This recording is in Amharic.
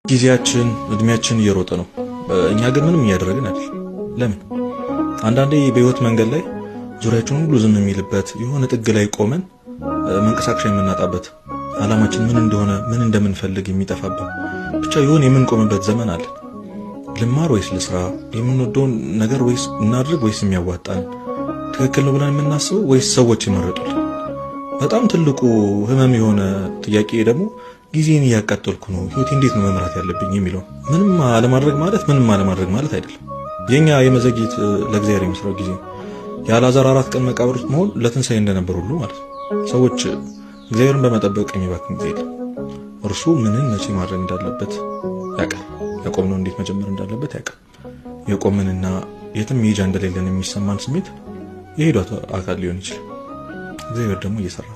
ጊዜያችን እድሜያችን እየሮጠ ነው። እኛ ግን ምንም እያደረግን አይደል? ለምን? አንዳንዴ በህይወት መንገድ ላይ ዙሪያችን ሁሉ ዝም የሚልበት የሆነ ጥግ ላይ ቆመን መንቀሳቀሻ የምናጣበት አላማችን ምን እንደሆነ ምን እንደምንፈልግ የሚጠፋበት ብቻ የሆነ የምንቆምበት ዘመን አለ። ልማር ወይስ ልስራ? የምንወደውን ነገር ወይስ እናድርግ ወይስ የሚያዋጣን ትክክል ነው ብለን የምናስበው ወይስ ሰዎች ይመረጡልን? በጣም ትልቁ ህመም የሆነ ጥያቄ ደግሞ ጊዜን እያቃጠልኩ ነው፣ ህይወቴ እንዴት ነው መምራት ያለብኝ የሚለው። ምንም አለማድረግ ማለት አይደለም። የኛ የመዘግየት ለእግዚአብሔር የሚሰራው ጊዜ የአልዓዛር 4 ቀን መቃብር ውስጥ መሆን ለትንሣኤ እንደነበር ሁሉ ማለት ነው። ሰዎች እግዚአብሔርን በመጠበቅ የሚባክን ጊዜ የለም። እርሱ ምንን መቼ ማድረግ እንዳለበት ያውቃል። ያቆምነው እንዴት መጀመር እንዳለበት ያውቃል። የቆምንና የትም መሄጃ እንደሌለን የሚሰማን ስሜት የሄዷት አካል ሊሆን ይችላል። እግዚአብሔር ደግሞ እየሰራ